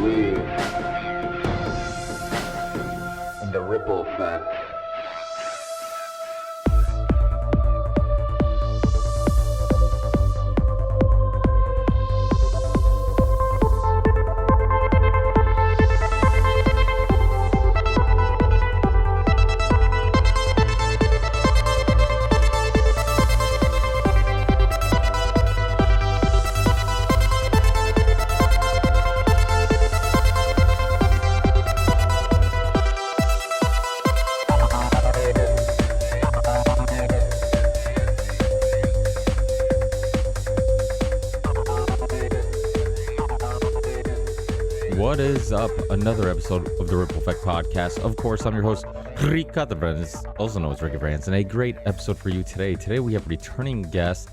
believe in the ripple effect. What is up? Another episode of the Ripple Effect Podcast. Of course, I'm your host, Ricardo Brands, also known as Ricky Brands, and a great episode for you today. Today we have returning guest,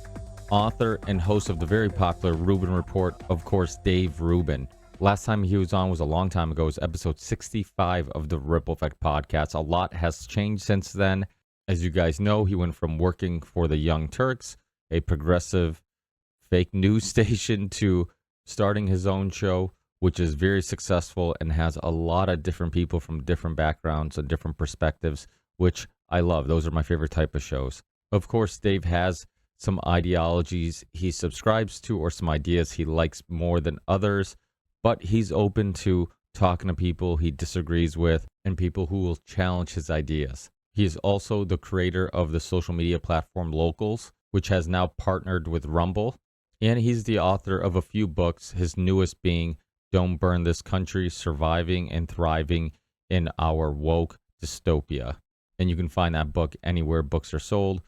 author and host of the very popular Rubin Report, of course, Dave Rubin. Last time he was on was a long time ago. It was episode 65 of the Ripple Effect Podcast. A lot has changed since then. As you guys know, he went from working for the Young Turks, a progressive fake news station, to starting his own show, which is very successful and has a lot of different people from different backgrounds and different perspectives, which I love. Those are my favorite type of shows. Of course, Dave has some ideologies he subscribes to or some ideas he likes more than others, but he's open to talking to people he disagrees with and people who will challenge his ideas. He is also the creator of the social media platform Locals, which has now partnered with Rumble, and he's the author of a few books, his newest being Don't Burn This Country, Surviving and Thriving in Our Woke Dystopia. And you can find that book anywhere books are sold,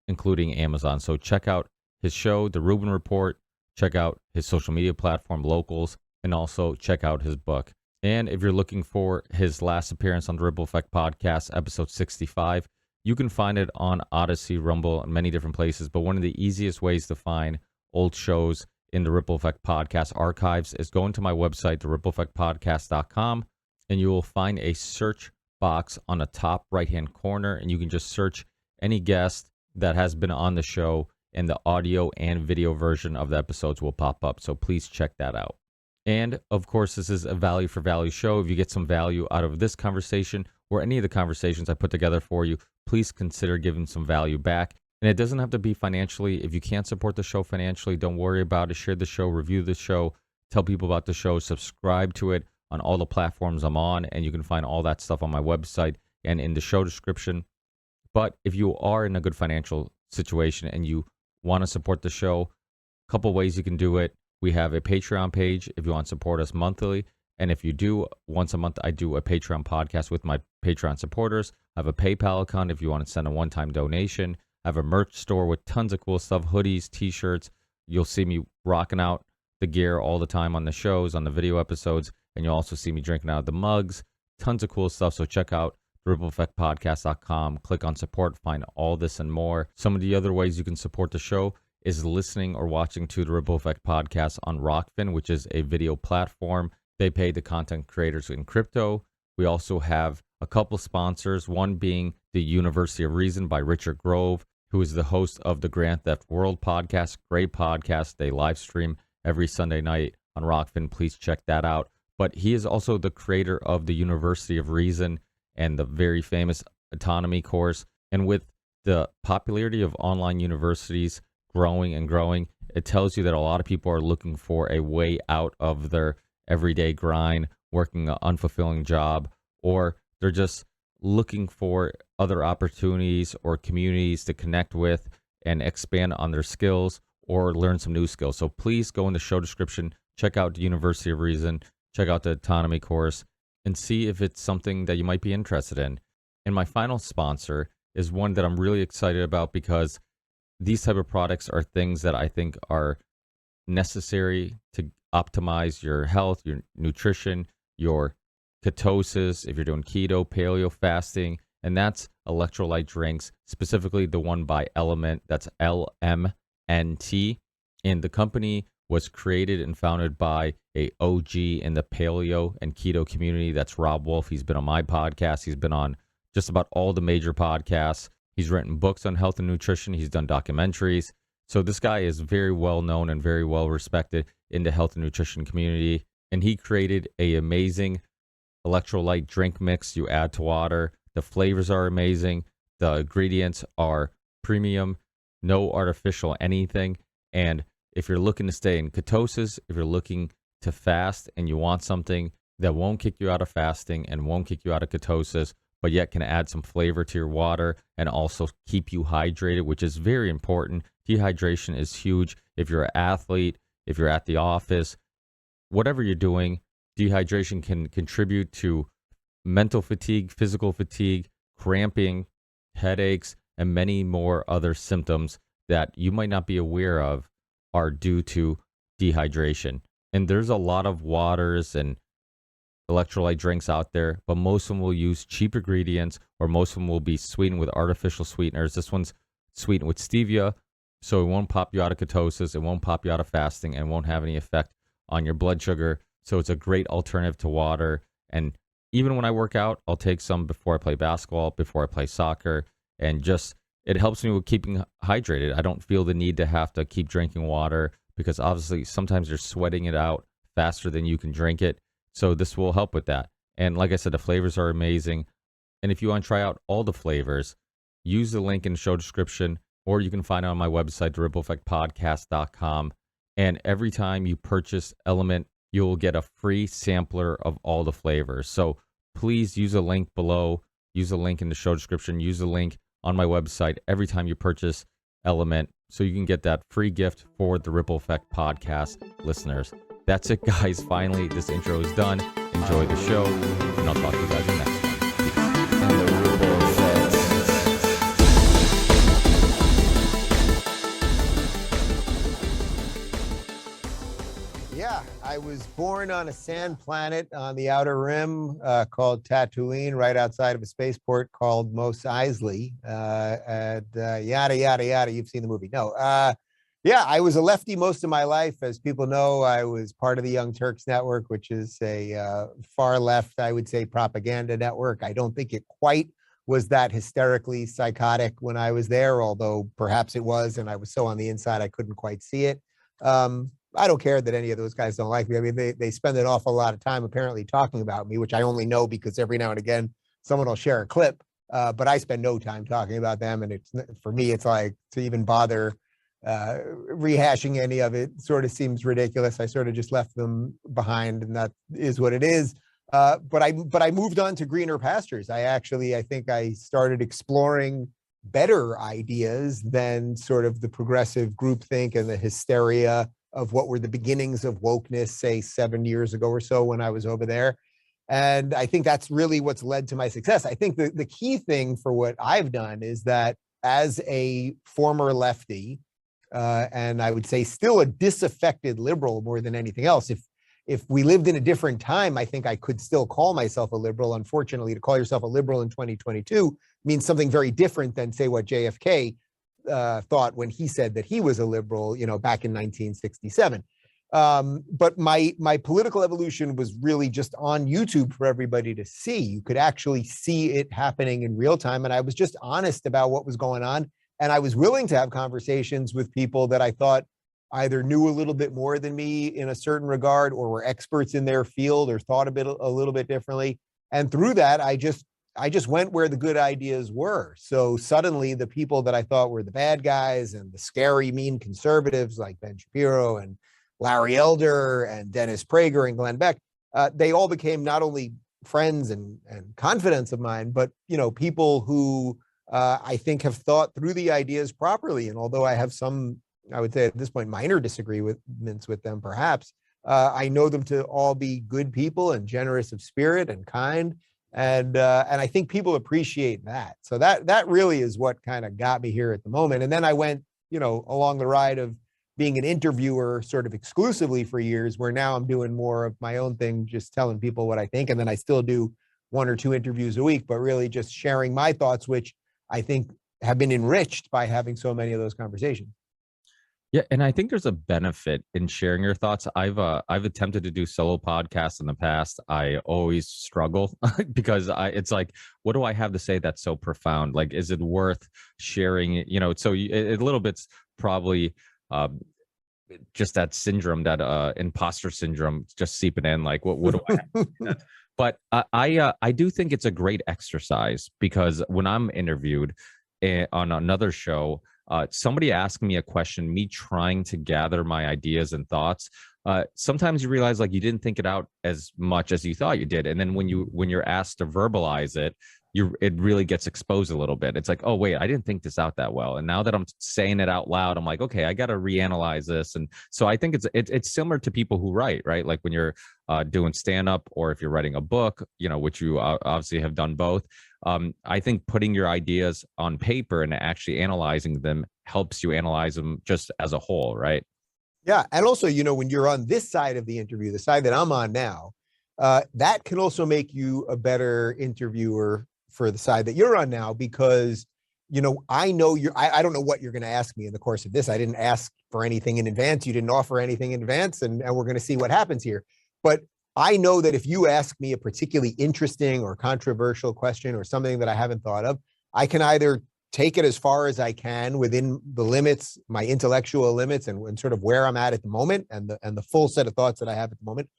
including Amazon. So check out his show, The Rubin Report, check out his social media platform, Locals, and also check out his book. And if you're looking for his last appearance on the Ripple Effect Podcast, episode 65, you can find it on Odyssey, Rumble, and many different places. But one of the easiest ways to find old shows in the Ripple Effect Podcast archives is going to my website, therippleeffectpodcast.com, and you will find a search box on the top right-hand corner, and you can just search any guest that has been on the show, and the audio and video version of the episodes will pop up. So please check that out. And of course, this is a value for value show. If you get some value out of this conversation or any of the conversations I put together for you, please consider giving some value back. And it doesn't have to be financially. If you can't support the show financially, don't worry about it. Share the show, review the show, tell people about the show, subscribe to it on all the platforms I'm on, and you can find all that stuff on my website and in the show description. But if you are in a good financial situation and you want to support the show, a couple ways you can do it. We have a Patreon page if you want to support us monthly. And if you do, once a month, I do a Patreon podcast with my Patreon supporters. I have a PayPal account if you want to send a one-time donation. I have a merch store with tons of cool stuff, hoodies, t-shirts. You'll see me rocking out the gear all the time on the shows, on the video episodes, and you'll also see me drinking out of the mugs. Tons of cool stuff, so check out rippleeffectpodcast.com. Click on support, find all this and more. Some of the other ways you can support the show is listening or watching to the Ripple Effect Podcast on Rockfin, which is a video platform. They pay the content creators in crypto. We also have a couple sponsors, one being the University of Reason by Richard Grove, who is the host of the Grand Theft World podcast. Great podcast. They live stream every Sunday night on Rockfin. Please check that out. But he is also the creator of the University of Reason and the very famous autonomy course. And with the popularity of online universities growing and growing, it tells you that a lot of people are looking for a way out of their everyday grind, working an unfulfilling job, or they're just looking for other opportunities or communities to connect with and expand on their skills or learn some new skills. So please go in the show description, check out the University of Reason, check out the autonomy course, and see if it's something that you might be interested in. And my final sponsor is one that I'm really excited about because these type of products are things that I think are necessary to optimize your health, your nutrition, your ketosis, if you're doing keto, paleo, fasting, and that's electrolyte drinks, specifically the one by Element, that's LMNT. And the company was created and founded by a OG in the paleo and keto community. That's Rob Wolf. He's been on my podcast. He's been on just about all the major podcasts. He's written books on health and nutrition. He's done documentaries. So this guy is very well known and very well respected in the health and nutrition community. and he created a amazing electrolyte drink mix you add to water. The flavors are amazing. The ingredients are premium, no artificial anything. And if you're looking to stay in ketosis, if you're looking to fast and you want something that won't kick you out of fasting and won't kick you out of ketosis, but yet can add some flavor to your water and also keep you hydrated, which is very important. Dehydration is huge. If you're an athlete, if you're at the office, whatever you're doing, dehydration can contribute to mental fatigue, physical fatigue, cramping, headaches, and many more other symptoms that you might not be aware of are due to dehydration. And there's a lot of waters and electrolyte drinks out there, but most of them will use cheap ingredients, or most of them will be sweetened with artificial sweeteners. This one's sweetened with stevia, so it won't pop you out of ketosis, it won't pop you out of fasting, and won't have any effect on your blood sugar. So it's a great alternative to water. And even when I work out, I'll take some before I play basketball, before I play soccer, and just it helps me with keeping hydrated. I don't feel the need to have to keep drinking water, because obviously sometimes you're sweating it out faster than you can drink it. So this will help with that. And like I said, the flavors are amazing. And if you want to try out all the flavors, use the link in the show description, or you can find it on my website, therippleeffectpodcast.com. And every time you purchase Element, you'll get a free sampler of all the flavors. So please use a link below, use a link in the show description, use a link on my website every time you purchase Element, so you can get that free gift for the Ripple Effect Podcast listeners. That's it, guys. Finally, this intro is done. Enjoy the show, and I'll talk to you guys in the next one. Yeah, I was born on a sand planet on the outer rim called Tatooine, right outside of a spaceport called Mos Eisley. Yada, yada, yada. You've seen the movie. No. Yeah, I was a lefty most of my life. As people know, I was part of the Young Turks Network, which is a far left, I would say, propaganda network. I don't think it quite was that hysterically psychotic when I was there, although perhaps it was, and I was so on the inside I couldn't quite see it. I don't care that any of those guys don't like me. I mean, they spend an awful lot of time apparently talking about me, which I only know because every now and again someone will share a clip, but I spend no time talking about them. And it's, for me, it's like, to even bother rehashing any of it sort of seems ridiculous. I sort of just left them behind, and that is what it is. But I moved on to greener pastures. I think I started exploring better ideas than sort of the progressive groupthink and the hysteria of what were the beginnings of wokeness, say 7 years ago or so when I was over there. And I think that's really what's led to my success. I think the key thing for what I've done is that as a former lefty, and I would say still a disaffected liberal more than anything else. If we lived in a different time, I think I could still call myself a liberal. Unfortunately, to call yourself a liberal in 2022 means something very different than, say, what JFK thought when he said that he was a liberal, back in 1967. But my political evolution was really just on YouTube for everybody to see. You could actually see it happening in real time. And I was just honest about what was going on. And I was willing to have conversations with people that I thought either knew a little bit more than me in a certain regard, or were experts in their field, or thought a little bit differently. And through that, I just went where the good ideas were. So suddenly the people that I thought were the bad guys and the scary, mean conservatives like Ben Shapiro and Larry Elder and Dennis Prager and Glenn Beck, they all became not only friends and confidants of mine, but people who I think have thought through the ideas properly. And although I have some, I would say at this point, minor disagreements with them, perhaps, I know them to all be good people and generous of spirit and kind. And I think people appreciate that. So that really is what kind of got me here at the moment. And then I went, along the ride of being an interviewer sort of exclusively for years, where now I'm doing more of my own thing, just telling people what I think. And then I still do 1 or 2 interviews a week, but really just sharing my thoughts, which I think have been enriched by having so many of those conversations. Yeah, and I think there's a benefit in sharing your thoughts. I've attempted to do solo podcasts in the past. I always struggle because it's like, what do I have to say that's so profound? Like, is it worth sharing? So a little bit's probably just that syndrome, that imposter syndrome, just seeping in. Like, what do I have? But I do think it's a great exercise, because when I'm interviewed on another show, somebody asked me a question, me trying to gather my ideas and thoughts. Sometimes you realize like you didn't think it out as much as you thought you did, and then when you're asked to verbalize it, it really gets exposed a little bit. It's like, oh wait, I didn't think this out that well, and now that I'm saying it out loud, I'm like, okay, I got to reanalyze this. And so I think it's similar to people who write, right? Like when you're doing stand up, or if you're writing a book, which you obviously have done both. I think putting your ideas on paper and actually analyzing them helps you analyze them just as a whole, right? Yeah. And also, when you're on this side of the interview, the side that I'm on now, that can also make you a better interviewer for the side that you're on now, because, I know I don't know what you're going to ask me in the course of this. I didn't ask for anything in advance. You didn't offer anything in advance, and we're going to see what happens here. But I know that if you ask me a particularly interesting or controversial question, or something that I haven't thought of, I can either take it as far as I can within the limits, my intellectual limits, and sort of where I'm at the moment, and the full set of thoughts that I have at the moment,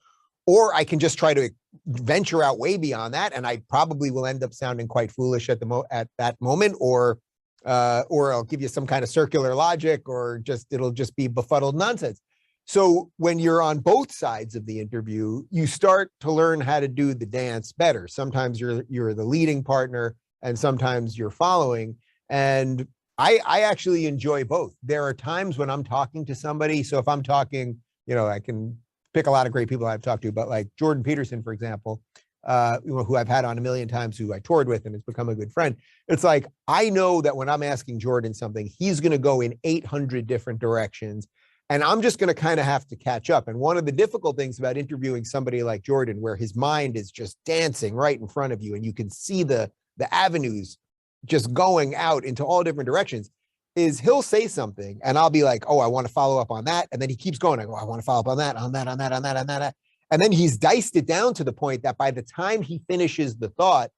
or I can just try to venture out way beyond that, and I probably will end up sounding quite foolish at that moment, or I'll give you some kind of circular logic, or it'll just be befuddled nonsense. So when you're on both sides of the interview, you start to learn how to do the dance better. Sometimes you're the leading partner, and sometimes you're following. And I actually enjoy both. There are times when I'm talking to somebody. So if I'm talking, I can pick a lot of great people I've talked to, but like Jordan Peterson, for example, who I've had on a million times, who I toured with and has become a good friend. It's like, I know that when I'm asking Jordan something, he's going to go in 800 different directions, and I'm just going to kind of have to catch up. And one of the difficult things about interviewing somebody like Jordan, where his mind is just dancing right in front of you, and you can see the avenues just going out into all different directions, is he'll say something and I'll be like, oh, I want to follow up on that. And then he keeps going. I go, I want to follow up on that, on that, on that, on that, on that. And then he's diced it down to the point that by the time he finishes the thought,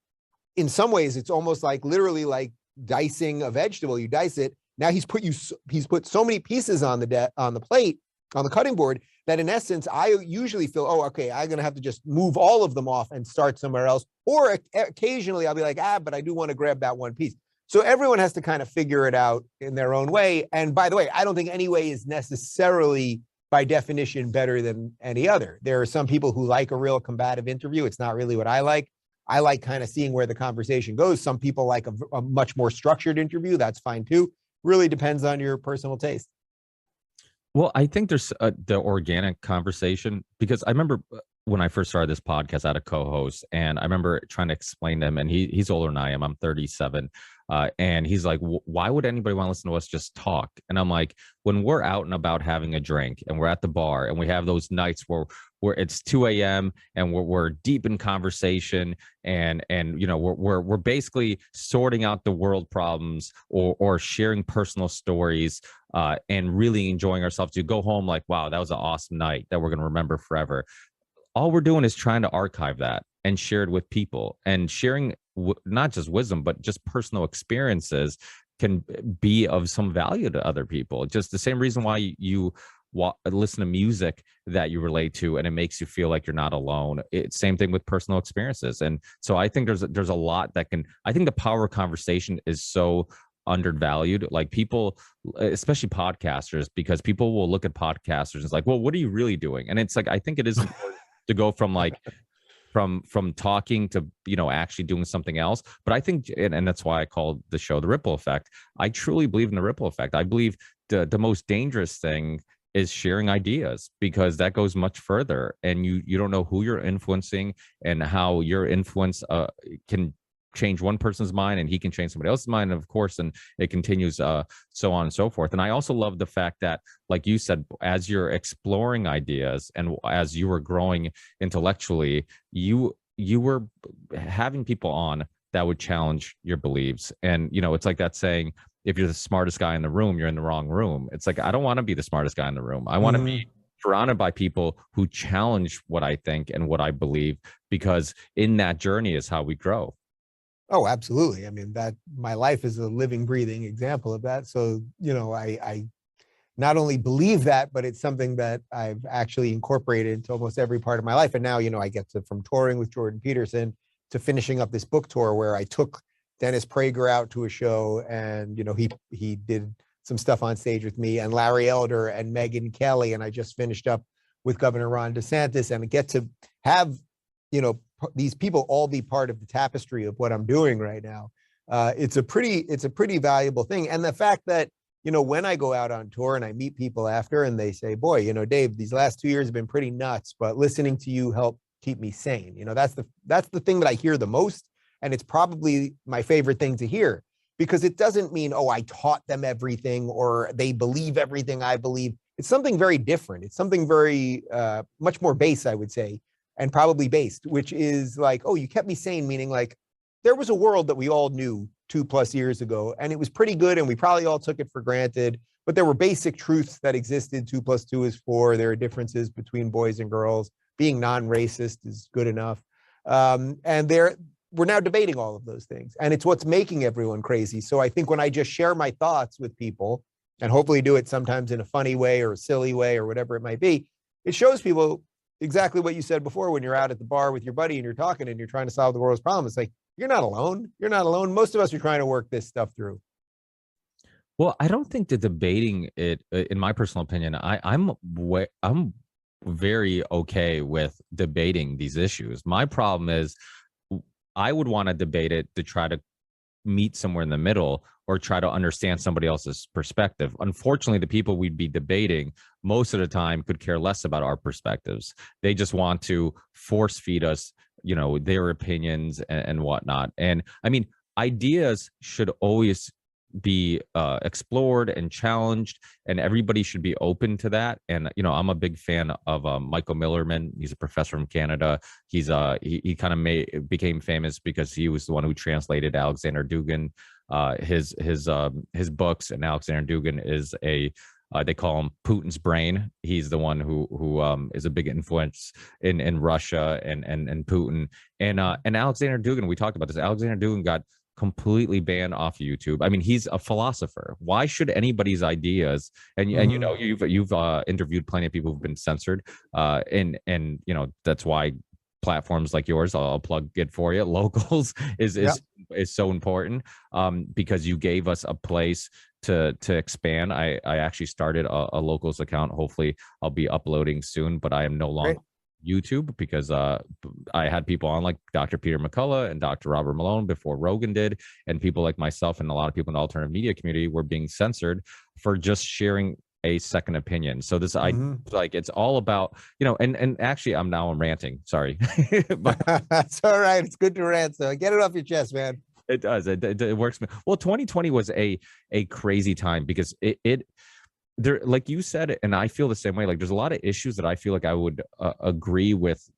in some ways, it's almost like literally like dicing a vegetable. You dice it. Now he's put so many pieces on the plate, on the cutting board, that in essence, I usually feel, oh, okay, I'm going to have to just move all of them off and start somewhere else. Or occasionally I'll be like, but I do want to grab that one piece. So everyone has to kind of figure it out in their own way. And by the way, I don't think any way is necessarily by definition better than any other. There are some people who like a real combative interview. It's not really what I like. I like kind of seeing where the conversation goes. Some people like a much more structured interview. That's fine too. Really depends on your personal taste. Well, I think there's the organic conversation, because I remember when I first started this podcast, I had a co-host, and I remember trying to explain to him, and he's older than I am. I'm 37. And he's like, why would anybody want to listen to us just talk? And I'm like, when we're out and about having a drink, and we're at the bar, and we have those nights where it's 2 a.m. and we're deep in conversation, and we're basically sorting out the world problems, or sharing personal stories, and really enjoying ourselves. To go home like, wow, that was an awesome night that we're going to remember forever. All we're doing is trying to archive that and share it with people, and sharing not just wisdom, but just personal experiences can be of some value to other people. Just the same reason why you listen to music that you relate to, and it makes you feel like you're not alone. It's same thing with personal experiences. And so I think there's a lot that I think the power of conversation is so undervalued. Like people, especially podcasters, because people will look at podcasters and it's like, well, what are you really doing? And it's like, I think it is important to go from like from talking to actually doing something else. But I think, and that's why I called the show The Ripple Effect. I truly believe in the ripple effect. I believe the most dangerous thing is sharing ideas, because that goes much further, and you don't know who you're influencing, and how your influence can change one person's mind, and he can change somebody else's mind, of course, and it continues so on and so forth. And I also love the fact that, like you said, as you're exploring ideas and as you were growing intellectually, you were having people on that would challenge your beliefs. And it's like that saying, if you're the smartest guy in the room, you're in the wrong room. It's like, I don't want to be the smartest guy in the room. I want to be surrounded by people who challenge what I think and what I believe, because in that journey is how we grow. Oh, absolutely. I mean, that my life is a living, breathing example of that. So, I not only believe that, but it's something that I've actually incorporated into almost every part of my life. And now, I get to, from touring with Jordan Peterson to finishing up this book tour where I took Dennis Prager out to a show, and he did some stuff on stage with me, and Larry Elder and Megyn Kelly, and I just finished up with Governor Ron DeSantis, and I get to have these people all be part of the tapestry of what I'm doing right now. It's a pretty valuable thing. And the fact that when I go out on tour and I meet people after and they say, boy, Dave, these last 2 years have been pretty nuts, but listening to you helped keep me sane. That's the thing that I hear the most. And it's probably my favorite thing to hear, because it doesn't mean, oh, I taught them everything or they believe everything I believe. It's something very different. It's something very much more base, I would say, and probably based, which is like, oh, you kept me sane, meaning like there was a world that we all knew 2+ years ago, and it was pretty good, and we probably all took it for granted, but there were basic truths that existed. 2 + 2 is 4. There are differences between boys and girls. Being non-racist is good enough. And we're now debating all of those things, and it's what's making everyone crazy. So I think when I just share my thoughts with people, and hopefully do it sometimes in a funny way or a silly way or whatever it might be, it shows people exactly what you said before when you're out at the bar with your buddy and you're talking and you're trying to solve the world's problems. It's like, you're not alone. You're not alone. Most of us are trying to work this stuff through. Well, I don't think that debating it, in my personal opinion, I'm very okay with debating these issues. My problem is I would want to debate it to try to meet somewhere in the middle or try to understand somebody else's perspective. Unfortunately, the people we'd be debating most of the time could care less about our perspectives. They just want to force feed us, their opinions and whatnot. And I mean, ideas should always be explored and challenged, and everybody should be open to that. And I'm a big fan of Michael Millerman. He's a professor from Canada. He kind of became famous because he was the one who translated Alexander Dugin his books, and Alexander Dugin is they call him Putin's brain. He's the one who is a big influence in Russia and Putin. And Alexander Dugin, we talked about this. Alexander Dugin got completely banned off YouTube. I mean, he's a philosopher. Why should anybody's ideas, and you've interviewed plenty of people who've been censored, and that's why platforms like yours, I'll plug it for you, Locals is so important, because you gave us a place to expand. I actually started a Locals account. Hopefully I'll be uploading soon, but I am no longer YouTube because I had people on like Dr. Peter McCullough and Dr. Robert Malone before Rogan did, and people like myself and a lot of people in the alternative media community were being censored for just sharing a second opinion. So this like it's all about, and actually I'm ranting, sorry. But that's all right, it's good to rant, so get it off your chest, man. It does, it works. Well, 2020 was a crazy time because it there, like you said, and I feel the same way. Like there's a lot of issues that I feel like I would agree with.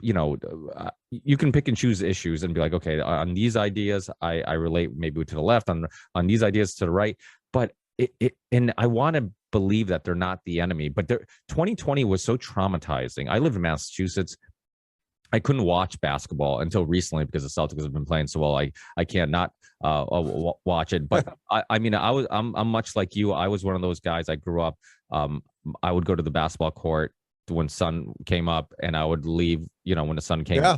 You can pick and choose issues and be like, okay, on these ideas I relate maybe to the left, on these ideas to the right, but and I want to believe that they're not the enemy. But 2020 was so traumatizing. I live in Massachusetts. I couldn't watch basketball until recently because the Celtics have been playing so well. I can't not watch it. But I'm much like you. I was one of those guys. I grew up. I would go to the basketball court when sun came up, and I would leave. When the sun came. Yeah,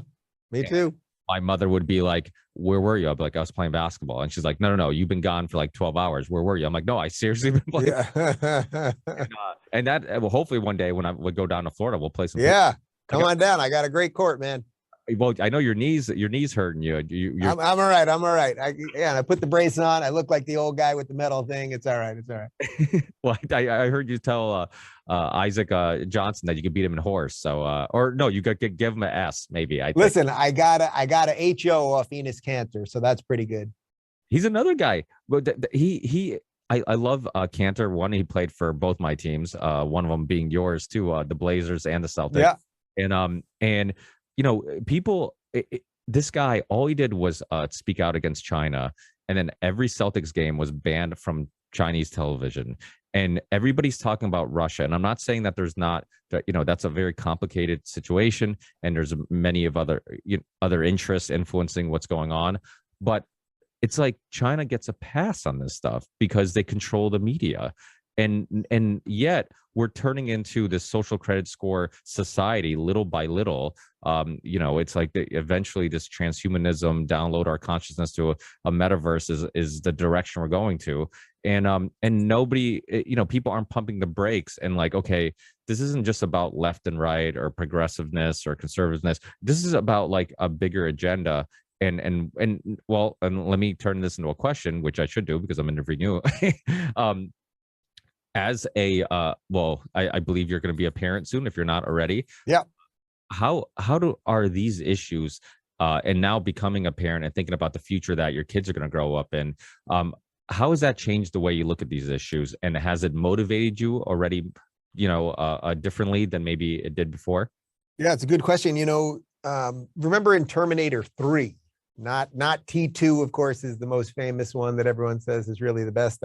me too. My mother would be like, "Where were you?" I'd be like, "I was playing basketball," and she's like, "No, you've been gone for like 12 hours. Where were you?" I'm like, "No, I seriously been playing." Yeah. and that hopefully one day when I would go down to Florida, we'll play some. Yeah. Come on down. I got a great court, man. Well, I know your knees hurting you. I'm all right. I'm all right. I put the brace on. I look like the old guy with the metal thing. It's all right. It's all right. Well, I heard you tell Isaac Johnson that you could beat him in horse. So, or no, you could give him an S, maybe. Listen, I got a HO off Enos Cantor, so that's pretty good. He's another guy. But I love Cantor. One, he played for both my teams. One of them being yours too, the Blazers and the Celtics. Yeah. And people, this guy, all he did was speak out against China, and then every Celtics game was banned from Chinese television, and everybody's talking about Russia. And I'm not saying that there's not, that's a very complicated situation, and there's many of other interests influencing what's going on, but it's like China gets a pass on this stuff because they control the media. and yet we're turning into this social credit score society little by little. It's like eventually this transhumanism, download our consciousness to a metaverse is the direction we're going to. And nobody, people aren't pumping the brakes and like, okay, this isn't just about left and right or progressiveness or conservativeness. This is about like a bigger agenda. And let me turn this into a question, which I should do because I'm interviewing you. As a I believe you're going to be a parent soon if you're not already. Yeah. How are these issues and now becoming a parent and thinking about the future that your kids are going to grow up in, how has that changed the way you look at these issues, and has it motivated you already, differently than maybe it did before? Yeah, it's a good question. Remember in Terminator 3, not T2, of course, is the most famous one that everyone says is really the best,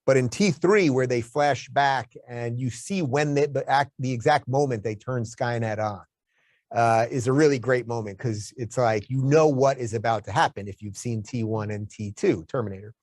but in T3, where they flash back and you see when the exact moment they turn Skynet on, is a really great moment, because it's like, what is about to happen if you've seen T1 and T2, Terminator.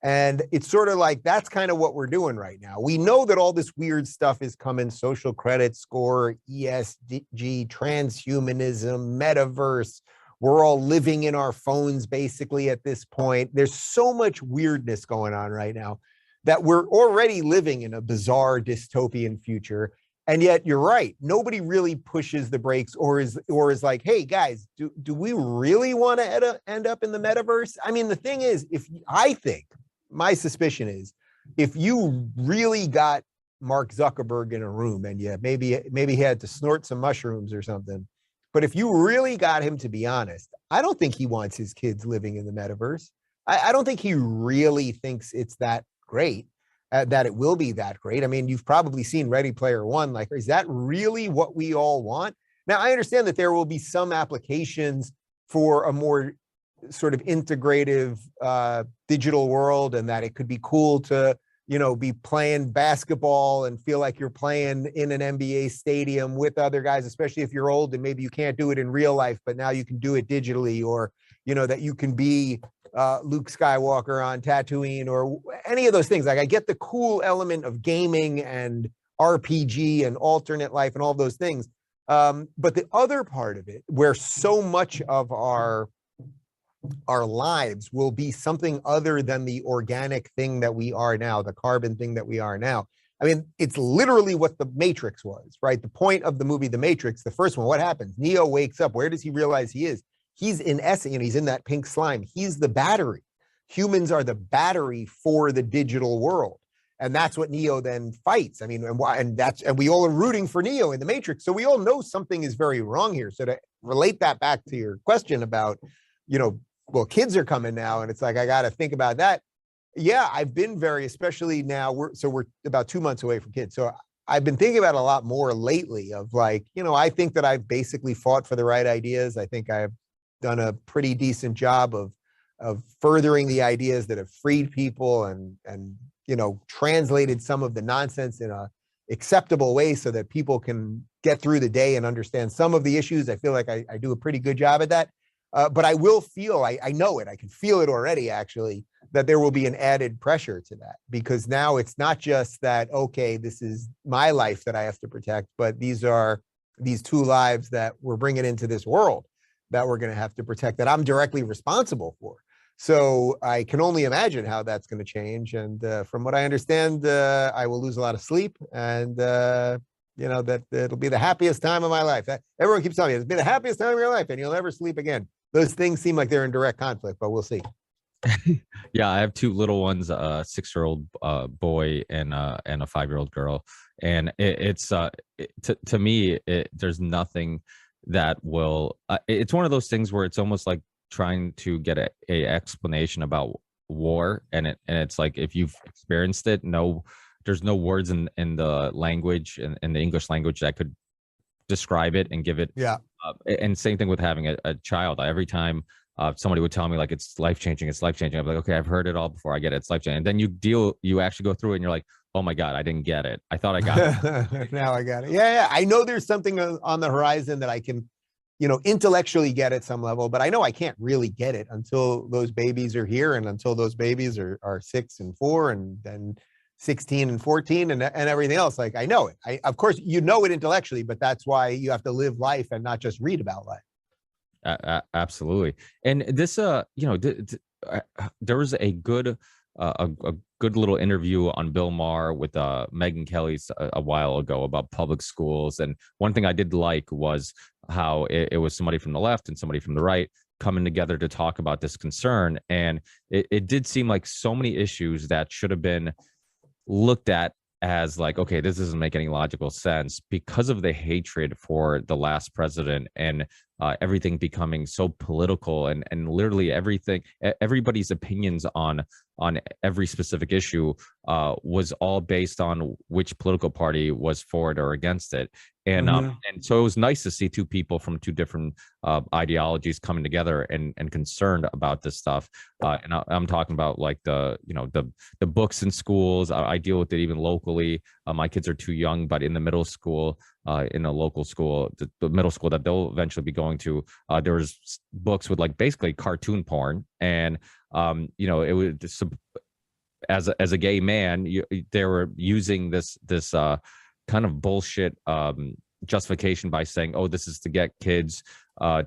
And it's sort of like, that's kind of what we're doing right now. We know that all this weird stuff is coming: social credit score, ESG, transhumanism, metaverse. We're all living in our phones basically at this point. There's so much weirdness going on right now that we're already living in a bizarre dystopian future. And yet you're right, nobody really pushes the brakes or is like, hey guys, do we really want to end up in the metaverse? I mean, the thing is, my suspicion is, if you really got Mark Zuckerberg in a room, and maybe he had to snort some mushrooms or something, but if you really got him to be honest, I don't think he wants his kids living in the metaverse. I don't think he really thinks it's that great, that it will be that great. I mean, you've probably seen Ready Player One. Like, is that really what we all want? Now, I understand that there will be some applications for a more sort of integrative digital world, and that it could be cool to, be playing basketball and feel like you're playing in an NBA stadium with other guys, especially if you're old and maybe you can't do it in real life, but now you can do it digitally, or, that you can be Luke Skywalker on Tatooine, or any of those things. Like, I get the cool element of gaming and RPG and alternate life and all those things. But the other part of it, where so much of our lives will be something other than the organic thing that we are now, the carbon thing that we are now. I mean, it's literally what the Matrix was, right? The point of the movie, The Matrix, the first one, what happens? Neo wakes up. Where does he realize he is? He's in essence, he's in that pink slime. He's the battery. Humans are the battery for the digital world. And that's what Neo then fights. I mean, and we all are rooting for Neo in The Matrix. So we all know something is very wrong here. So to relate that back to your question about, kids are coming now, and it's like, I got to think about that. Yeah, I've been especially now, we're about 2 months away from kids. So I've been thinking about it a lot more lately of like, I think that I've basically fought for the right ideas. I think I've done a pretty decent job of furthering the ideas that have freed people and translated some of the nonsense in a acceptable way so that people can get through the day and understand some of the issues. I feel like I do a pretty good job at that. But I will feel, I know it, I can feel it already, actually, that there will be an added pressure to that, because now it's not just that, okay, this is my life that I have to protect, but these are these two lives that we're bringing into this world that we're going to have to protect, that I'm directly responsible for. So I can only imagine how that's going to change. And from what I understand, I will lose a lot of sleep, and that it'll be the happiest time of my life. Everyone keeps telling me, it'll be the happiest time of your life and you'll never sleep again. Those things seem like they're in direct conflict, but we'll see. Yeah, I have two little ones, a 6-year-old boy and a 5-year-old girl. And to me, there's nothing that will, it's one of those things where it's almost like trying to get a explanation about war. And it's like, if you've experienced it, there's no words in the language, in the English language, that could describe it and give it. Yeah. And same thing with having a child. Every time somebody would tell me like it's life-changing, I'm like, okay, I've heard it all before. I get it. It's life-changing. And then you actually go through it and you're like, oh my God, I didn't get it. I thought I got it. Now I got it. Yeah. I know there's something on the horizon that I can, intellectually get at some level, but I know I can't really get it until those babies are here, and until those babies are 6 and 4, and then 16 and 14 and everything else. Like, I know it. Of course, you know it intellectually, but that's why you have to live life and not just read about life. Absolutely. And this, there was a good little interview on Bill Maher with Megyn Kelly a while ago about public schools. And one thing I did like was how it was somebody from the left and somebody from the right coming together to talk about this concern. And it did seem like so many issues that should have been looked at as like, okay, this doesn't make any logical sense because of the hatred for the last president and everything becoming so political and literally everybody's opinions on every specific issue was all based on which political party was for it or against it. And and so it was nice to see two people from two different ideologies coming together and concerned about this stuff. And I'm talking about like the books in schools. I deal with it even locally. My kids are too young, but in the middle school, in a local school, the middle school that they'll eventually be going to, there was books with like basically cartoon porn, and it was as a gay man, they were using this kind of bullshit justification by saying, oh, this is to get kids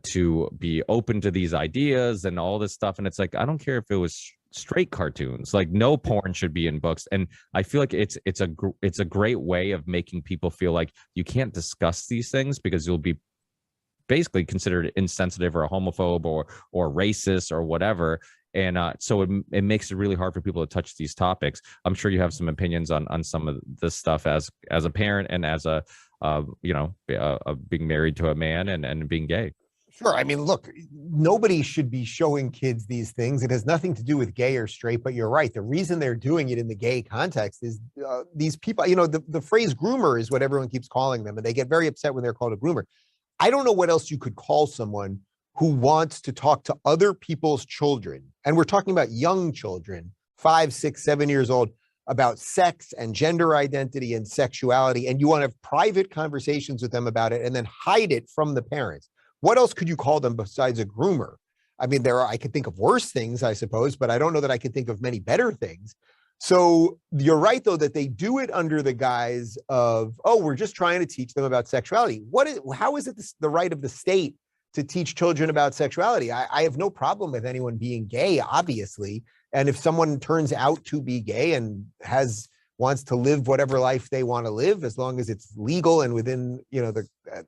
to be open to these ideas and all this stuff. And it's like, I don't care if it was straight cartoons, like no porn should be in books. And I feel like it's a great way of making people feel like you can't discuss these things because you'll be basically considered insensitive or a homophobe or racist or whatever. And so it makes it really hard for people to touch these topics. I'm sure you have some opinions on some of this stuff as a parent and as a being married to a man and being gay. Sure. I mean, look, nobody should be showing kids these things. It has nothing to do with gay or straight, but you're right. The reason they're doing it in the gay context is these people, the phrase groomer is what everyone keeps calling them, and they get very upset when they're called a groomer. I don't know what else you could call someone who wants to talk to other people's children. And we're talking about young children, 5, 6, 7 years old, about sex and gender identity and sexuality. And you want to have private conversations with them about it and then hide it from the parents. What else could you call them besides a groomer? I mean, I could think of worse things, I suppose, but I don't know that I could think of many better things. So you're right, though, that they do it under the guise of, oh, we're just trying to teach them about sexuality. How is it the right of the state to teach children about sexuality? I have no problem with anyone being gay, obviously. And if someone turns out to be gay and wants to live whatever life they want to live, as long as it's legal and within,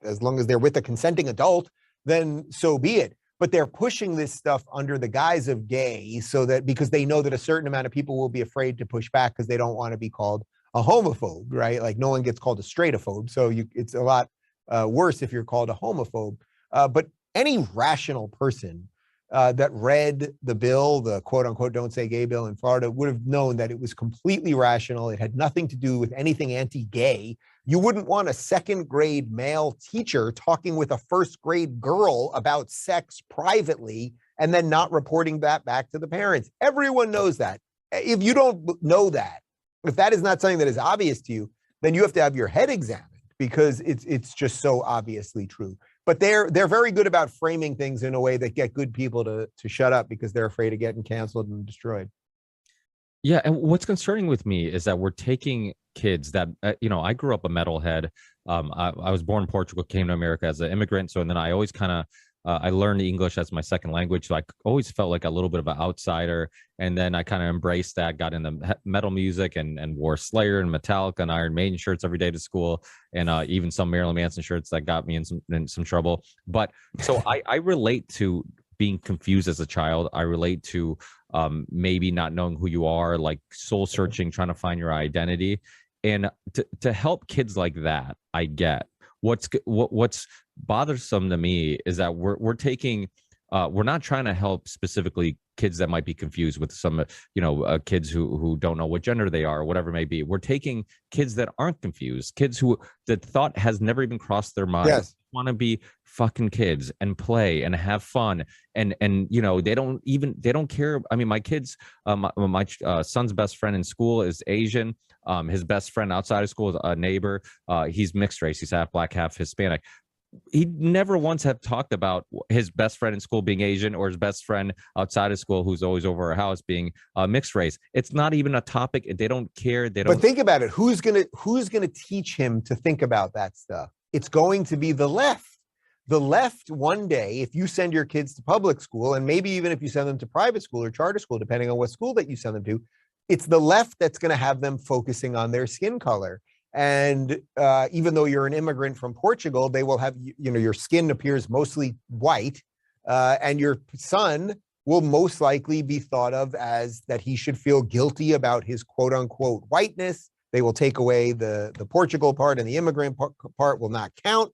as long as they're with a consenting adult, then so be it. But they're pushing this stuff under the guise of gay because they know that a certain amount of people will be afraid to push back because they don't want to be called a homophobe, right? Like no one gets called a straightophobe. So it's a lot worse if you're called a homophobe. But any rational person that read the bill, the quote unquote "Don't Say Gay" bill in Florida, would have known that it was completely rational. It had nothing to do with anything anti-gay. You wouldn't want a second grade male teacher talking with a first grade girl about sex privately and then not reporting that back to the parents. Everyone knows that. If you don't know that, if that is not something that is obvious to you, then you have to have your head examined because it's just so obviously true. But they're very good about framing things in a way that get good people to shut up because they're afraid of getting canceled and destroyed. Yeah, and what's concerning with me is that we're taking kids that I grew up a metalhead. I was born in Portugal, came to America as an immigrant, so and then I always kind of I learned English as my second language, so I always felt like a little bit of an outsider. And then I kind of embraced that, got into metal music and wore Slayer and Metallica and Iron Maiden shirts every day to school, and even some Marilyn Manson shirts that got me in some trouble. But so I relate to being confused as a child. I relate to maybe not knowing who you are, like soul searching, trying to find your identity. And to help kids like that, I get what's bothersome to me is that we're taking we're not trying to help specifically kids that might be confused with some kids who don't know what gender they are or whatever it may be. We're taking kids that aren't confused, kids who the thought has never even crossed their mind. Yes. Want to be fucking kids and play and have fun and they don't care. I mean, my kids, my son's best friend in school is Asian. His best friend outside of school is a neighbor. He's mixed race. He's half black, half Hispanic. he never once have talked about his best friend in school being Asian or his best friend outside of school who's always over our house being mixed race. It's not even a topic. They don't care. They don't. But think about it. Who's gonna teach him to think about that stuff? It's going to be the left. The left one day, if you send your kids to public school, and maybe even if you send them to private school or charter school, depending on what school that you send them to, it's the left that's going to have them focusing on their skin color. And even though you're an immigrant from Portugal, they will have, your skin appears mostly white, and your son will most likely be thought of as that he should feel guilty about his quote unquote whiteness. They will take away the Portugal part, and the immigrant part will not count.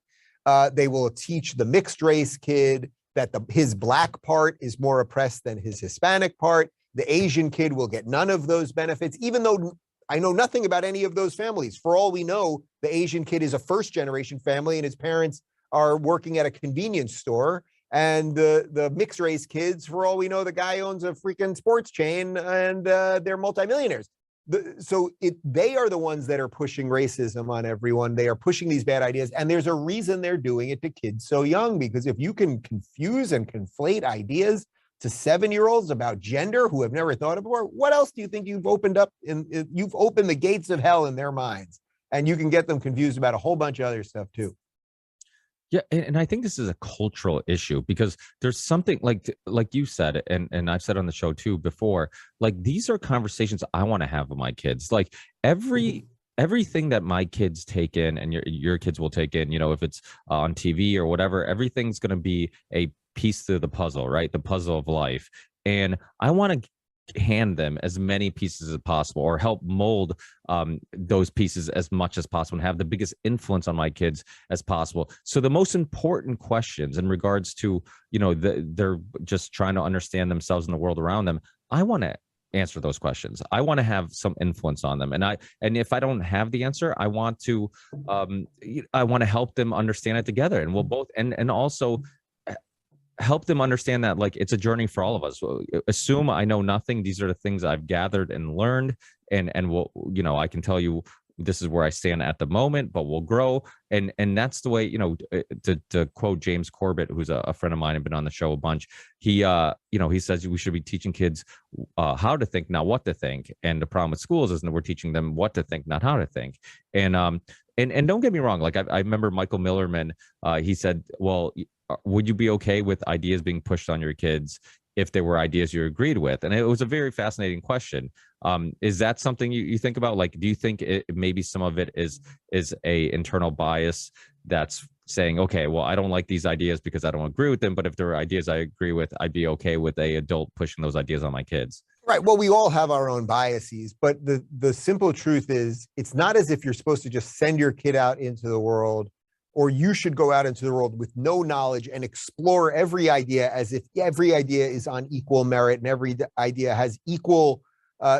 They will teach the mixed race kid that his black part is more oppressed than his Hispanic part. The Asian kid will get none of those benefits, even though I know nothing about any of those families. For all we know, the Asian kid is a first generation family and his parents are working at a convenience store. And the mixed race kids, for all we know, the guy owns a freaking sports chain and they're multimillionaires. They are the ones that are pushing racism on everyone. They are pushing these bad ideas. And there's a reason they're doing it to kids so young, because if you can confuse and conflate ideas to 7-year-olds about gender who have never thought of before, what else do you think you've opened up? You've opened the gates of hell in their minds, and you can get them confused about a whole bunch of other stuff too. Yeah, and I think this is a cultural issue, because there's something like you said, and I've said on the show too before, like these are conversations I want to have with my kids. Like everything that my kids take in and your kids will take in, if it's on TV or whatever, everything's going to be a piece to the puzzle, right? The puzzle of life. And I want to hand them as many pieces as possible, or help mold those pieces as much as possible, and have the biggest influence on my kids as possible. So the most important questions in regards to, they're just trying to understand themselves and the world around them, I want to answer those questions. I want to have some influence on them. And if I don't have the answer, I want to help them understand it together. And we'll both, and also help them understand that like it's a journey for all of us. Assume I know nothing. These are the things I've gathered and learned, and we'll, I can tell you this is where I stand at the moment, but we'll grow. And that's the way, to quote James Corbett, who's a friend of mine and been on the show a bunch. He says we should be teaching kids how to think, not what to think. And the problem with schools is that we're teaching them what to think, not how to think. And don't get me wrong. Like I remember Michael Millerman, he said, well, would you be okay with ideas being pushed on your kids if there were ideas you agreed with? And it was a very fascinating question. Is that something you think about? Like, do you think maybe some of it is a internal bias that's saying, okay, well, I don't like these ideas because I don't agree with them, but if there are ideas I agree with, I'd be okay with a adult pushing those ideas on my kids? Right. Well, we all have our own biases, but the simple truth is it's not as if you're supposed to just send your kid out into the world, or you should go out into the world with no knowledge and explore every idea as if every idea is on equal merit and every idea has equal,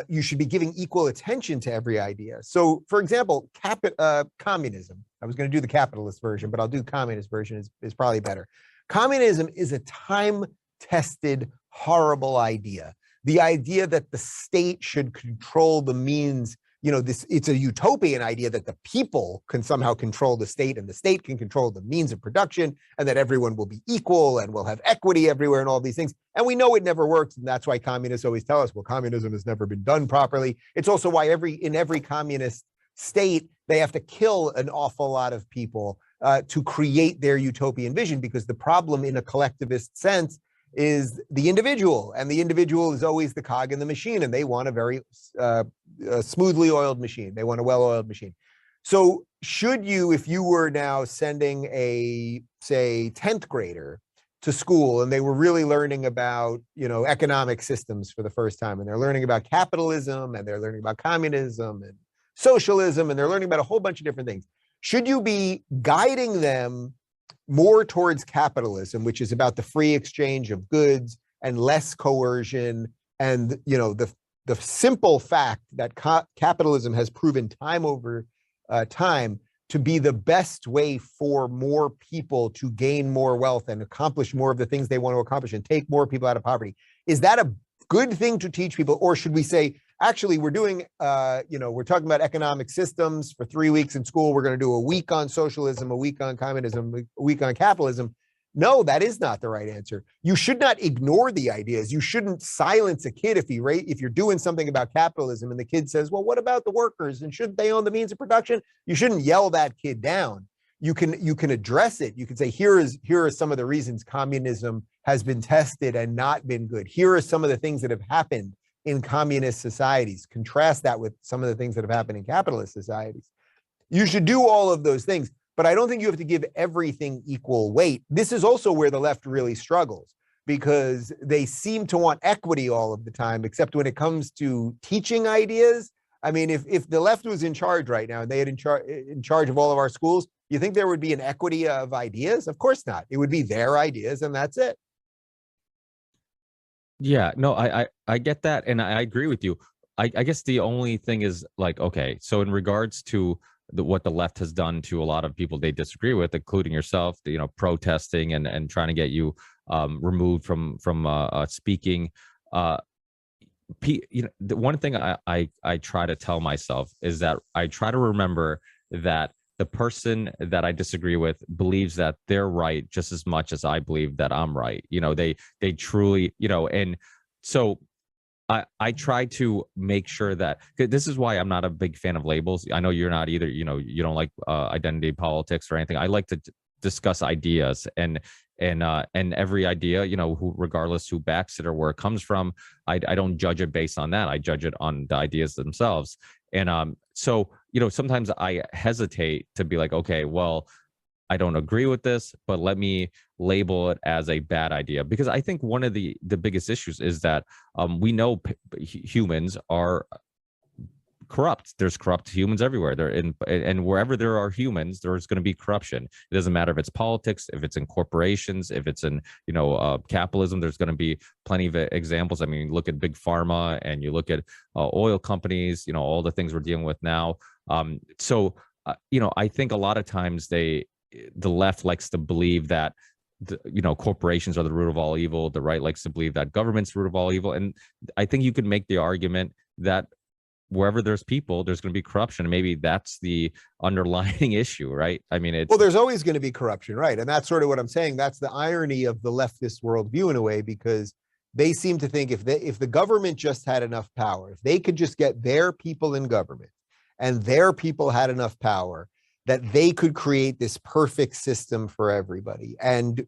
you should be giving equal attention to every idea. So for example, communism, I was going to do the capitalist version, but I'll do communist version is probably better. Communism is a time-tested, horrible idea. The idea that the state should control the means, it's a utopian idea that the people can somehow control the state and the state can control the means of production, and that everyone will be equal and will have equity everywhere and all these things. And we know it never works. And that's why communists always tell us, well, communism has never been done properly. It's also why in every communist state, they have to kill an awful lot of people to create their utopian vision, because the problem in a collectivist sense is the individual, and the individual is always the cog in the machine, and they want a very smoothly oiled machine. They want a well-oiled machine. So should you, if you were now sending a, say, 10th grader to school and they were really learning about, economic systems for the first time, and they're learning about capitalism and they're learning about communism and socialism, and they're learning about a whole bunch of different things, should you be guiding them more towards capitalism, which is about the free exchange of goods and less coercion, and the simple fact that capitalism has proven time over time to be the best way for more people to gain more wealth and accomplish more of the things they want to accomplish and take more people out of poverty? Is that a good thing to teach people? Or should we say, actually, we're doing, we're talking about economic systems for 3 weeks in school. We're going to do a week on socialism, a week on communism, a week on capitalism. No, that is not the right answer. You should not ignore the ideas. You shouldn't silence a kid if you're doing something about capitalism and the kid says, well, what about the workers? And shouldn't they own the means of production? You shouldn't yell that kid down. You can address it. You can say, here are some of the reasons communism has been tested and not been good. Here are some of the things that have happened in communist societies. Contrast that with some of the things that have happened in capitalist societies. You should do all of those things, but I don't think you have to give everything equal weight. This is also where the left really struggles, because they seem to want equity all of the time, except when it comes to teaching ideas. I mean, if the left was in charge right now and they had in charge of all of our schools, you think there would be an equity of ideas? Of course not. It would be their ideas and that's it. Yeah, no, I get that, and I agree with you. I guess the only thing is, like, okay, so in regards to what the left has done to a lot of people they disagree with, including yourself, protesting and trying to get you removed from speaking. The one thing I try to tell myself is that I try to remember that the person that I disagree with believes that they're right just as much as I believe that I'm right. They truly, and so I try to make sure that this is why I'm not a big fan of labels. I know you're not either. You don't like identity politics or anything. I like to discuss ideas and every idea, regardless who backs it or where it comes from. I don't judge it based on that. I judge it on the ideas themselves. And so sometimes I hesitate to be like, okay, well, I don't agree with this, but let me label it as a bad idea, because I think one of the biggest issues is that we know humans are corrupt. There's corrupt humans everywhere. And wherever there are humans, there's going to be corruption. It doesn't matter if it's politics, if it's in corporations, if it's in capitalism. There's going to be plenty of examples. I mean, look at big pharma and you look at oil companies. All the things we're dealing with now. I think a lot of times the left likes to believe that corporations are the root of all evil. The right likes to believe that government's the root of all evil. And I think you could make the argument that wherever there's people, there's going to be corruption. And maybe that's the underlying issue, right? I mean, well, there's always going to be corruption, right? And that's sort of what I'm saying. That's the irony of the leftist worldview in a way, because they seem to think if the government just had enough power, if they could just get their people in government and their people had enough power, that they could create this perfect system for everybody. And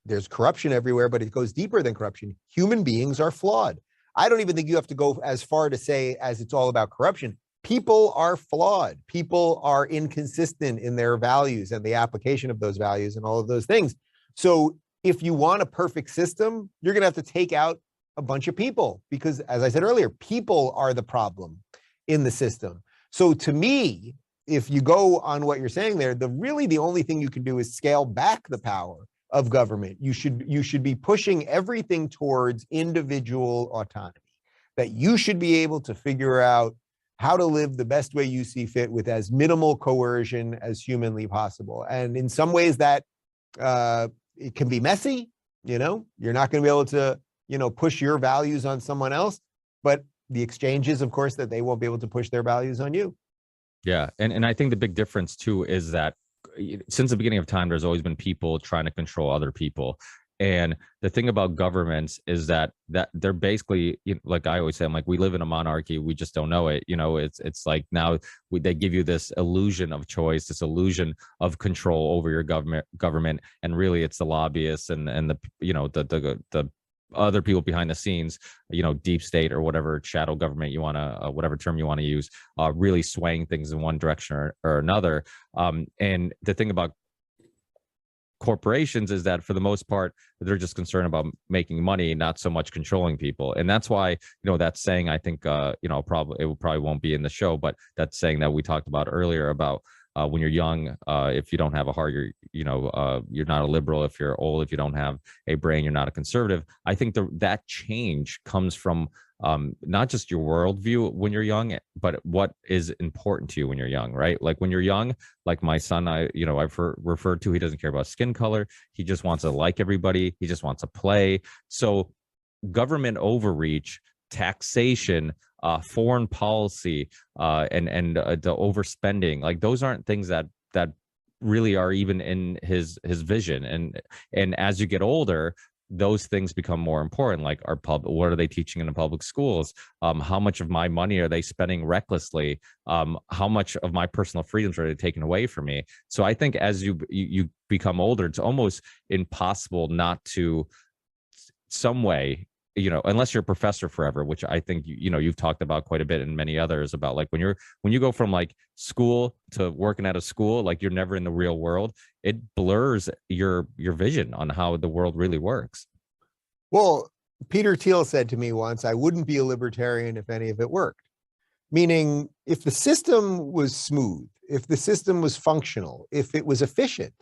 there's corruption everywhere, but it goes deeper than corruption. Human beings are flawed. I don't even think you have to go as far to say as it's all about corruption. People are flawed. People are inconsistent in their values and the application of those values and all of those things. So if you want a perfect system, you're going to have to take out a bunch of people, because as I said earlier, people are the problem in the system. So to me, if you go on what you're saying there, the only thing you can do is scale back the power of government. You should be pushing everything towards individual autonomy, that you should be able to figure out how to live the best way you see fit with as minimal coercion as humanly possible. And in some ways that it can be messy. You're not going to be able to, push your values on someone else, but the exchange is, of course, that they won't be able to push their values on you. Yeah. And I think the big difference too is that since the beginning of time, there's always been people trying to control other people. And the thing about governments is that they're basically, like I always say, I'm like, we live in a monarchy. We just don't know it. It's like now they give you this illusion of choice, this illusion of control over your government. And really it's the lobbyists and the other people behind the scenes, deep state or whatever shadow government you want to, whatever term you want to use, really swaying things in one direction or another. And the thing about corporations is that for the most part, they're just concerned about making money, not so much controlling people. And that's why, that saying, I think, probably won't be in the show, but that saying that we talked about earlier about when you're young, if you don't have a heart, you're not a liberal. If you're old, if you don't have a brain, you're not a conservative. I think that change comes from not just your worldview when you're young, but what is important to you when you're young, right? Like when you're young, like my son, I've referred to, he doesn't care about skin color. He just wants to like everybody. He just wants to play. So government overreach taxation, foreign policy, and the overspending. Like those aren't things that really are even in his vision. And as you get older, those things become more important. Like what are they teaching in the public schools? How much of my money are they spending recklessly? How much of my personal freedoms are they taking away from me? So I think as you become older, it's almost impossible not to some way, unless you're a professor forever, which I think you've talked about quite a bit, and many others, about like when you go from like school to working at a school, like you're never in the real world. It blurs your vision on how the world really works. Well, Peter Thiel said to me once, I wouldn't be a libertarian if any of it worked. Meaning, if the system was smooth, if the system was functional, if it was efficient,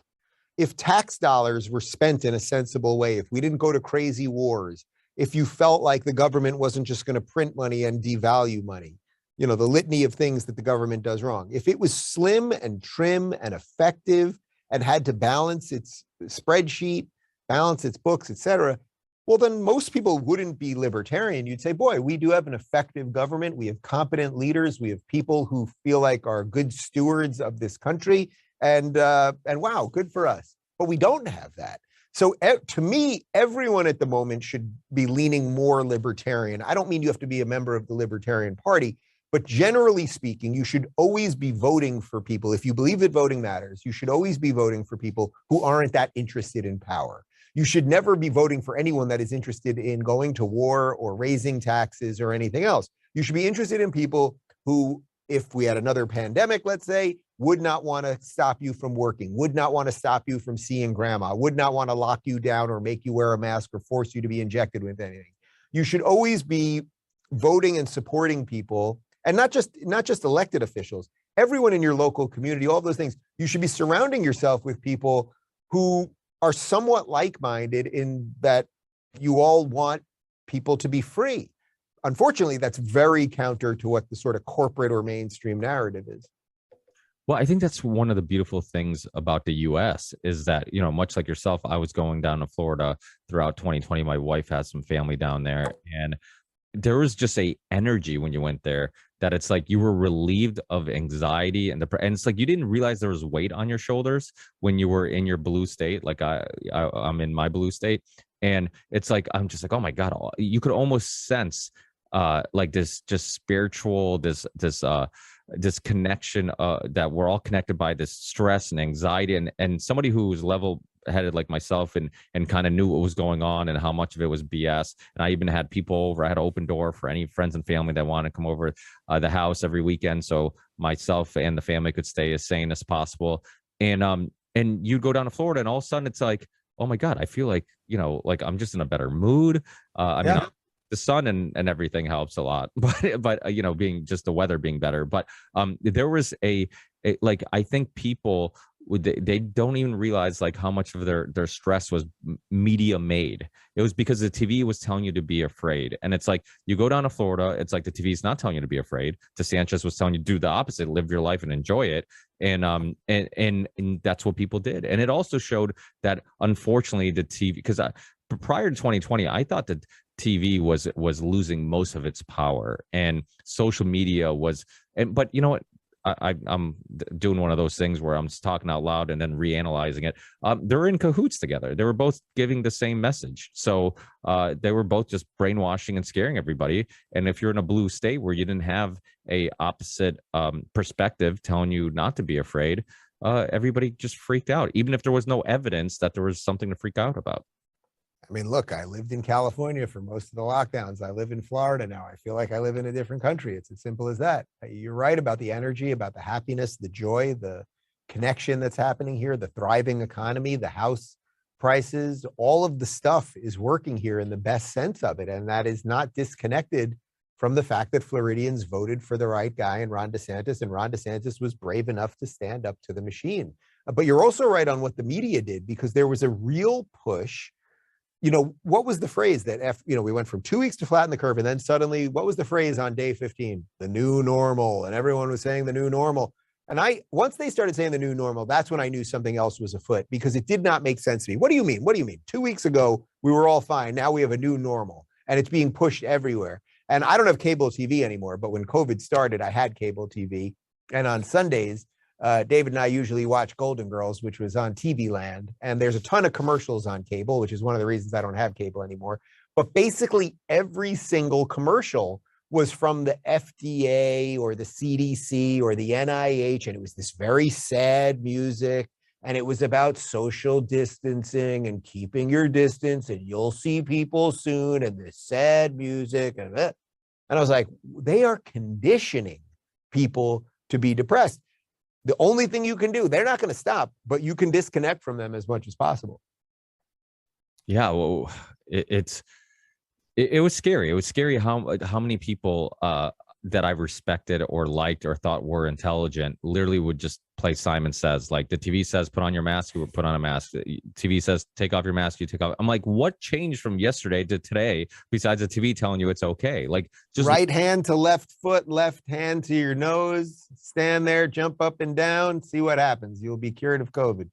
if tax dollars were spent in a sensible way, if we didn't go to crazy wars, if you felt like the government wasn't just going to print money and devalue money, the litany of things that the government does wrong. If it was slim and trim and effective and had to balance its spreadsheet, balance its books, etc., well, then most people wouldn't be libertarian. You'd say, boy, we do have an effective government. We have competent leaders. We have people who feel like are good stewards of this country. And wow, good for us. But we don't have that. So to me, everyone at the moment should be leaning more libertarian. I don't mean you have to be a member of the Libertarian Party, but generally speaking, you should always be voting for people. If you believe that voting matters, you should always be voting for people who aren't that interested in power. You should never be voting for anyone that is interested in going to war or raising taxes or anything else. You should be interested in people who, if we had another pandemic, let's say, would not want to stop you from working, would not want to stop you from seeing grandma, would not want to lock you down or make you wear a mask or force you to be injected with anything. You should always be voting and supporting people, and not just elected officials, everyone in your local community, all those things. You should be surrounding yourself with people who are somewhat like-minded in that you all want people to be free. Unfortunately, that's very counter to what the sort of corporate or mainstream narrative is. Well, I think that's one of the beautiful things about the US is that, much like yourself, I was going down to Florida throughout 2020. My wife has some family down there, and there was just a energy when you went there that it's like you were relieved of anxiety, and it's like you didn't realize there was weight on your shoulders when you were in your blue state. Like I'm in my blue state, and it's like I'm just like, oh my God, you could almost sense like this just spiritual, this connection that we're all connected by this stress and anxiety, and somebody who was level headed like myself and kind of knew what was going on and how much of it was BS. And I even had people over. I had an open door for any friends and family that want to come over the house every weekend, so myself and the family could stay as sane as possible. And you'd go down to Florida, and all of a sudden it's like, oh my God, I feel like like I'm just in a better mood. I mean, the sun and everything helps a lot, but being just the weather being better. But there was a like, I think people they don't even realize like how much of their stress was media made. It was because the TV was telling you to be afraid. And it's like, you go down to Florida, it's like the TV is not telling you to be afraid. DeSantis was telling you to do the opposite, live your life and enjoy it. And that's what people did. And it also showed that, unfortunately, the TV, because prior to 2020, I thought that TV was losing most of its power, and social media was. But you know what? I'm doing one of those things where I'm just talking out loud and then reanalyzing it. They're in cahoots together. They were both giving the same message. So they were both just brainwashing and scaring everybody. And if you're in a blue state where you didn't have a opposite perspective telling you not to be afraid, everybody just freaked out, even if there was no evidence that there was something to freak out about. I mean, look, I lived in California for most of the lockdowns. I live in Florida now. I feel like I live in a different country. It's as simple as that. You're right about the energy, about the happiness, the joy, the connection that's happening here, the thriving economy, the house prices, all of the stuff is working here in the best sense of it. And that is not disconnected from the fact that Floridians voted for the right guy in Ron DeSantis, and Ron DeSantis was brave enough to stand up to the machine. But you're also right on what the media did, because there was a real push. What was the phrase that we went from 2 weeks to flatten the curve, and then suddenly, what was the phrase on day 15? The new normal. And everyone was saying the new normal. And once they started saying the new normal, that's when I knew something else was afoot, because it did not make sense to me. What do you mean? What do you mean? 2 weeks ago, we were all fine. Now we have a new normal, and it's being pushed everywhere. And I don't have cable TV anymore, but when COVID started, I had cable TV. And on Sundays, David and I usually watch Golden Girls, which was on TV Land. And there's a ton of commercials on cable, which is one of the reasons I don't have cable anymore. But basically every single commercial was from the FDA or the CDC or the NIH. And it was this very sad music. And it was about social distancing and keeping your distance, and you'll see people soon, and this sad music. And I was like, they are conditioning people to be depressed. The only thing you can do, they're not going to stop, but you can disconnect from them as much as possible. Yeah, well, it was scary. It was scary how many people that I respected or liked or thought were intelligent literally would just play Simon Says. Like, the TV says put on your mask, you would put on a mask. The TV says take off your mask, you take off. I'm like, what changed from yesterday to today besides the TV telling you it's okay? Like, just right hand to left foot, left hand to your nose, stand there, jump up and down, see what happens. You'll be cured of COVID.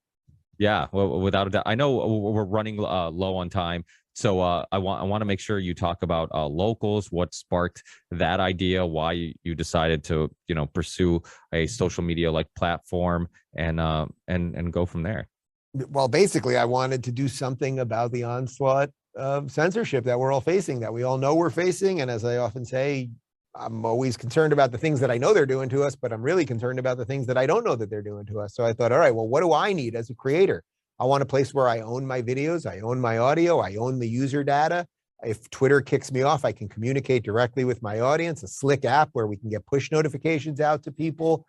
Yeah, well, without a doubt. I know we're running low on time. So I want to make sure you talk about locals, what sparked that idea, why you decided to, pursue a social media like platform, and go from there. Well, basically, I wanted to do something about the onslaught of censorship that we're all facing, that we all know we're facing. And as I often say, I'm always concerned about the things that I know they're doing to us, but I'm really concerned about the things that I don't know that they're doing to us. So I thought, all right, well, what do I need as a creator? I want a place where I own my videos, I own my audio, I own the user data. If Twitter kicks me off, I can communicate directly with my audience, a slick app where we can get push notifications out to people,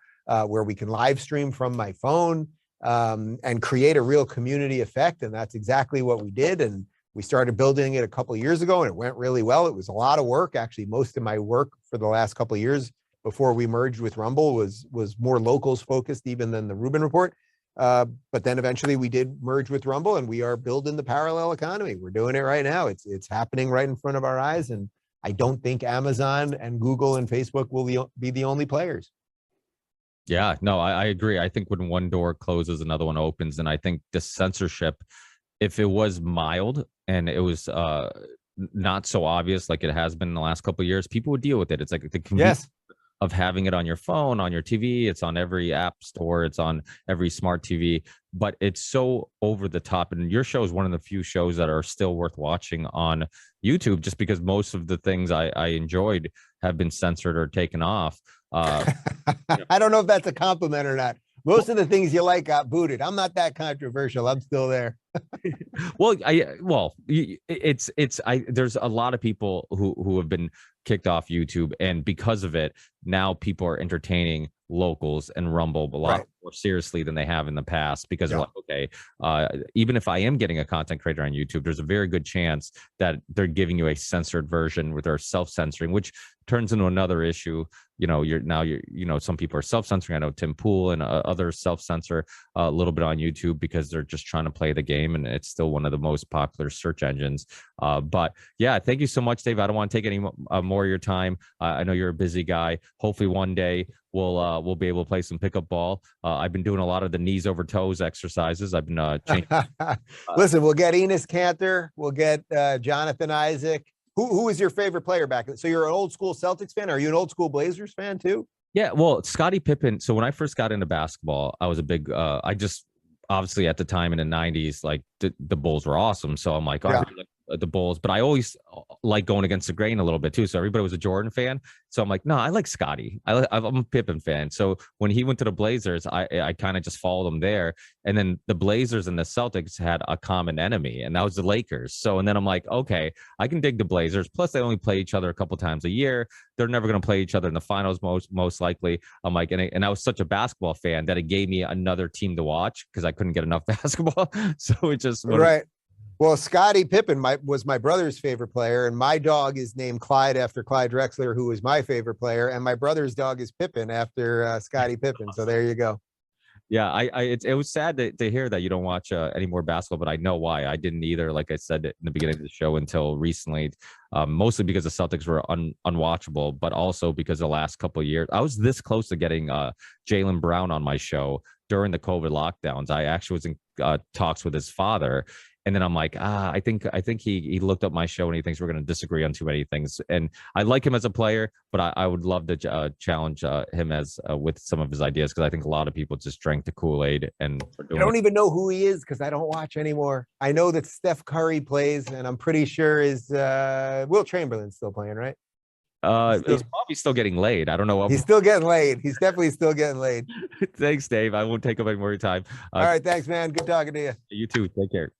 where we can live stream from my phone, and create a real community effect. And that's exactly what we did. And we started building it a couple of years ago, and it went really well. It was a lot of work. Actually, most of my work for the last couple of years before we merged with Rumble was more locals focused even than the Rubin Report. But then eventually we did merge with Rumble, and we are building the parallel economy. We're doing it right now. It's happening right in front of our eyes. And I don't think Amazon and Google and Facebook will be the only players. Yeah, no, I agree. I think when one door closes, another one opens. And I think the censorship, if it was mild and it was not so obvious like it has been in the last couple of years, people would deal with it. It's like the convenience of having it on your phone, on your TV. It's on every app store. It's on every smart TV. But it's so over the top. And your show is one of the few shows that are still worth watching on YouTube, just because most of the things I enjoyed have been censored or taken off. I don't know if that's a compliment or not. Most of the things you like got booted. I'm not that controversial. I'm still there. There's a lot of people who have been kicked off YouTube, and because of it, now people are entertaining locals and Rumble a lot more seriously than they have in the past, because they're like, okay, even if I am getting a content creator on YouTube, there's a very good chance that they're giving you a censored version where they're self-censoring, which turns into another issue. Some people are self-censoring. I know Tim Pool and others self-censor a little bit on YouTube because they're just trying to play the game, and it's still one of the most popular search engines. But yeah, thank you so much, Dave. I don't want to take any more of your time. I know you're a busy guy. Hopefully one day we'll be able to play some pickup ball. I've been doing a lot of the knees over toes exercises. I've been changing. Listen, we'll get Enos Cantor. We'll get Jonathan Isaac. Who is your favorite player back? So you're an old school Celtics fan. Are you an old school Blazers fan too? Yeah, well, Scottie Pippen. So when I first got into basketball, I was a big, obviously at the time in the 90s, like the Bulls were awesome. So I'm like, I really like the Bulls, but I always like going against the grain a little bit too. So everybody was a Jordan fan. So I'm like, no, I like Scottie. I'm a Pippen fan. So when he went to the Blazers, I kind of just followed him there. And then the Blazers and the Celtics had a common enemy, and that was the Lakers. So, and then I'm like, okay, I can dig the Blazers. Plus they only play each other a couple times a year. They're never going to play each other in the finals most likely. I'm like, and I was such a basketball fan that it gave me another team to watch because I couldn't get enough basketball. So it just right. Well, Scottie Pippen was my brother's favorite player, and my dog is named Clyde after Clyde Drexler, who was my favorite player, and my brother's dog is Pippen after Scottie Pippen. So there you go. Yeah, it was sad to hear that you don't watch any more basketball, but I know why. I didn't either, like I said in the beginning of the show, until recently, mostly because the Celtics were unwatchable, but also because the last couple of years, I was this close to getting Jaylen Brown on my show during the COVID lockdowns. I actually was in talks with his father, And then I'm like, I think he looked up my show and he thinks we're going to disagree on too many things. And I like him as a player, but I would love to challenge him as with some of his ideas, because I think a lot of people just drank the Kool-Aid and are I doing don't even know who he is because I don't watch anymore. I know that Steph Curry plays, and I'm pretty sure is Will Chamberlain still playing, right? He's probably still getting laid. I don't know. He's still getting laid. He's definitely still getting laid. Thanks, Dave. I won't take up any more of your time. All right, thanks, man. Good talking to you. You too. Take care.